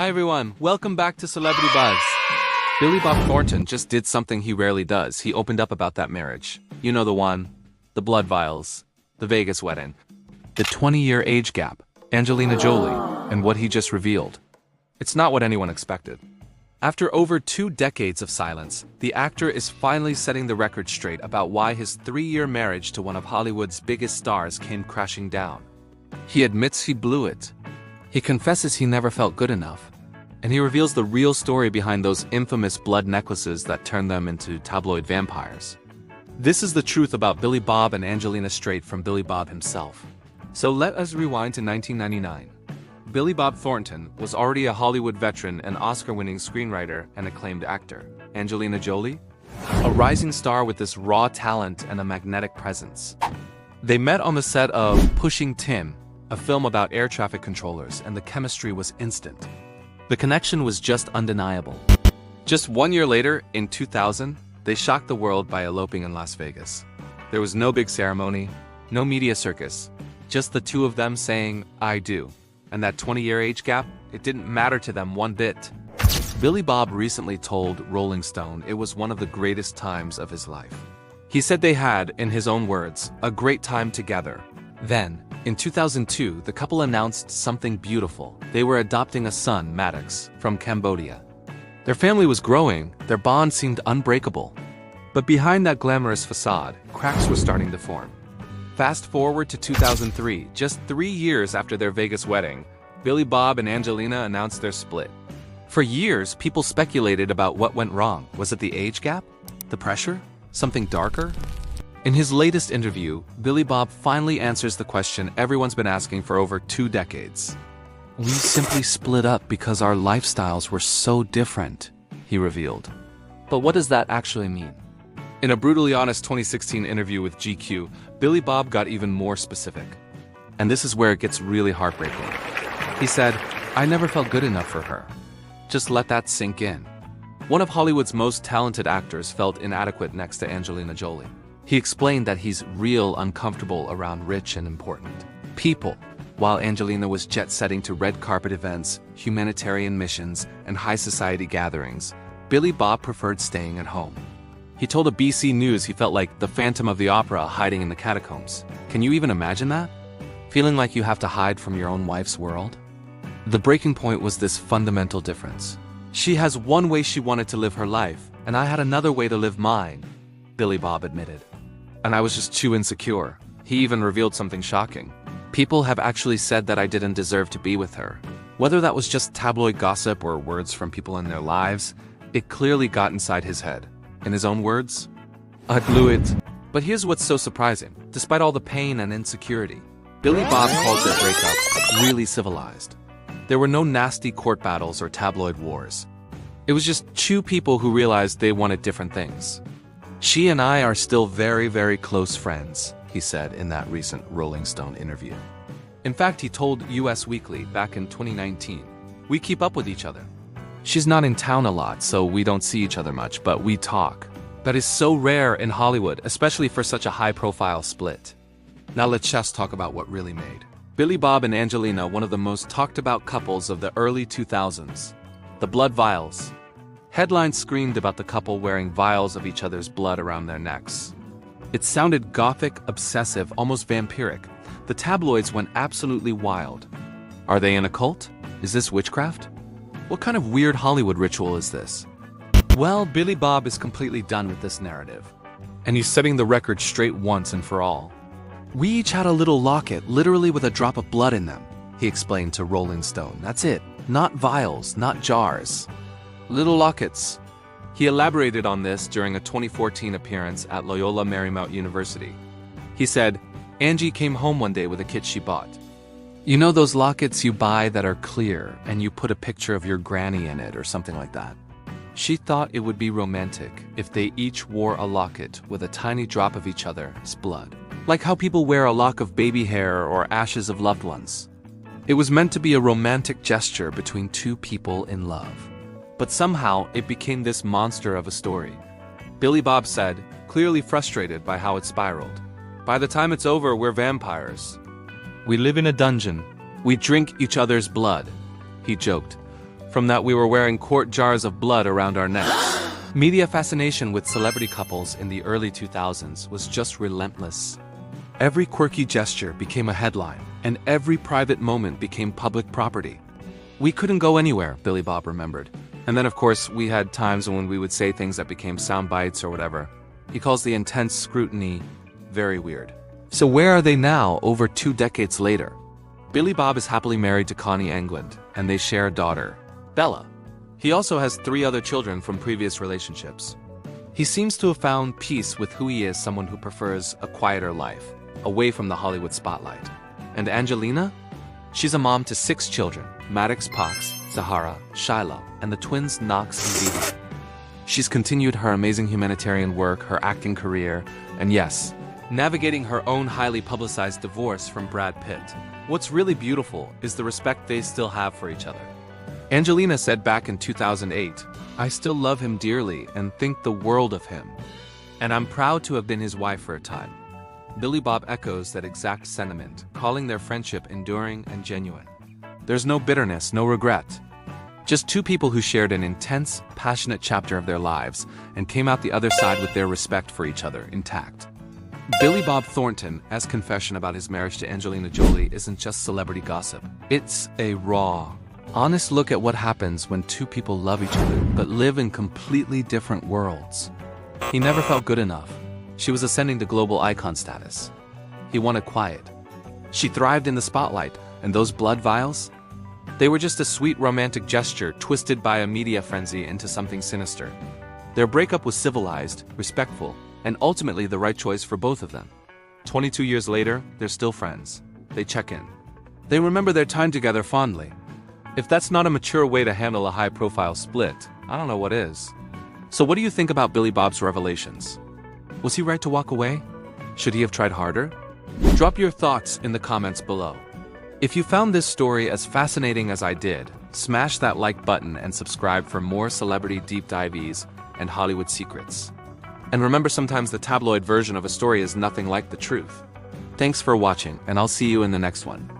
Hi everyone, welcome back to Celebrity Buzz. Billy Bob Thornton just did something he rarely does. He opened up about that marriage. You know the one. The blood vials. The Vegas wedding. The 20-year age gap. Angelina Jolie. And what he just revealed. It's not what anyone expected. After over 2 decades of silence, the actor is finally setting the record straight about why his 3-year marriage to one of Hollywood's biggest stars came crashing down. He admits he blew it. He confesses he never felt good enough. And he reveals the real story behind those infamous blood necklaces that turned them into tabloid vampires. This is the truth about Billy Bob and Angelina straight from Billy Bob himself. So let us rewind to 1999. Billy Bob Thornton was already a Hollywood veteran and Oscar-winning screenwriter and acclaimed actor. Angelina Jolie? A rising star with this raw talent and a magnetic presence. They met on the set of Pushing Tim, a film about air traffic controllers, and the chemistry was instant. The connection was just undeniable. Just 1 year later, in 2000, they shocked the world by eloping in Las Vegas. There was no big ceremony, no media circus, just the two of them saying, "I do." And that 20-year age gap, it didn't matter to them one bit. Billy Bob recently told Rolling Stone it was one of the greatest times of his life. He said they had, in his own words, a great time together. Then, in 2002, the couple announced something beautiful. They were adopting a son, Maddox, from Cambodia. Their family was growing, their bond seemed unbreakable. But behind that glamorous facade, cracks were starting to form. Fast forward to 2003, just 3 years after their Vegas wedding, Billy Bob and Angelina announced their split. For years, people speculated about what went wrong. Was it the age gap? The pressure? Something darker? In his latest interview, Billy Bob finally answers the question everyone's been asking for over 2 decades. "We simply split up because our lifestyles were so different," he revealed. But what does that actually mean? In a brutally honest 2016 interview with GQ, Billy Bob got even more specific. And this is where it gets really heartbreaking. He said, "I never felt good enough for her." Just let that sink in. One of Hollywood's most talented actors felt inadequate next to Angelina Jolie. He explained that he's real uncomfortable around rich and important people. While Angelina was jet-setting to red carpet events, humanitarian missions, and high society gatherings, Billy Bob preferred staying at home. He told a BC News he felt like the Phantom of the Opera hiding in the catacombs. Can you even imagine that? Feeling like you have to hide from your own wife's world? The breaking point was this fundamental difference. She has one way she wanted to live her life, and I had another way to live mine, Billy Bob admitted. And I was just too insecure. He even revealed something shocking. "People have actually said that I didn't deserve to be with her." Whether that was just tabloid gossip or words from people in their lives, it clearly got inside his head. In his own words, "I blew it." But here's what's so surprising. Despite all the pain and insecurity, Billy Bob called their breakup really civilized. There were no nasty court battles or tabloid wars. It was just 2 people who realized they wanted different things. "She and I are still very, very close friends," he said in that recent Rolling Stone interview. In fact, he told US Weekly back in 2019, "We keep up with each other. She's not in town a lot, so we don't see each other much, but we talk." That is so rare in Hollywood, especially for such a high-profile split. Now let's just talk about what really made Billy Bob and Angelina one of the most talked-about couples of the early 2000s. The blood vials. Headlines screamed about the couple wearing vials of each other's blood around their necks. It sounded gothic, obsessive, almost vampiric. The tabloids went absolutely wild. Are they in a cult? Is this witchcraft? What kind of weird Hollywood ritual is this? Well, Billy Bob is completely done with this narrative. And he's setting the record straight once and for all. "We each had a little locket, literally with a drop of blood in them," he explained to Rolling Stone. "That's it. Not vials, not jars. Little lockets." He elaborated on this during a 2014 appearance at Loyola Marymount University. He said, "Angie came home one day with a kit she bought. You know those lockets you buy that are clear and you put a picture of your granny in it or something like that? She thought it would be romantic if they each wore a locket with a tiny drop of each other's blood. Like how people wear a lock of baby hair or ashes of loved ones. It was meant to be a romantic gesture between 2 people in love. But somehow, it became this monster of a story." Billy Bob said, clearly frustrated by how it spiraled. "By the time it's over, we're vampires. We live in a dungeon. We drink each other's blood," he joked. From that we were wearing quart jars of blood around our necks. Media fascination with celebrity couples in the early 2000s was just relentless. Every quirky gesture became a headline, and every private moment became public property. We couldn't go anywhere, Billy Bob remembered. And then of course we had times when we would say things that became sound bites or whatever. He calls the intense scrutiny very weird. So where are they now, over 2 decades later? Billy Bob is happily married to Connie England, and they share a daughter, Bella. He also has 3 other children from previous relationships. He seems to have found peace with who he is, someone who prefers a quieter life, away from the Hollywood spotlight. And Angelina? She's a mom to 6 children, Maddox, Pox, Zahara, Shiloh, and the twins Knox and Viva. She's continued her amazing humanitarian work, her acting career, and yes, navigating her own highly publicized divorce from Brad Pitt. What's really beautiful is the respect they still have for each other. Angelina said back in 2008, "I still love him dearly and think the world of him. And I'm proud to have been his wife for a time." Billy Bob echoes that exact sentiment, calling their friendship enduring and genuine. There's no bitterness, no regret. Just 2 people who shared an intense, passionate chapter of their lives and came out the other side with their respect for each other intact. Billy Bob Thornton's confession about his marriage to Angelina Jolie isn't just celebrity gossip. It's a raw, honest look at what happens when 2 people love each other but live in completely different worlds. He never felt good enough. She was ascending to global icon status. He wanted quiet. She thrived in the spotlight, and those blood vials? They were just a sweet romantic gesture twisted by a media frenzy into something sinister. Their breakup was civilized, respectful, and ultimately the right choice for both of them. 22 years later, they're still friends. They check in. They remember their time together fondly. If that's not a mature way to handle a high-profile split, I don't know what is. So what do you think about Billy Bob's revelations? Was he right to walk away? Should he have tried harder? Drop your thoughts in the comments below. If you found this story as fascinating as I did, smash that like button and subscribe for more celebrity deep dives and Hollywood secrets. And remember, sometimes the tabloid version of a story is nothing like the truth. Thanks for watching, and I'll see you in the next one.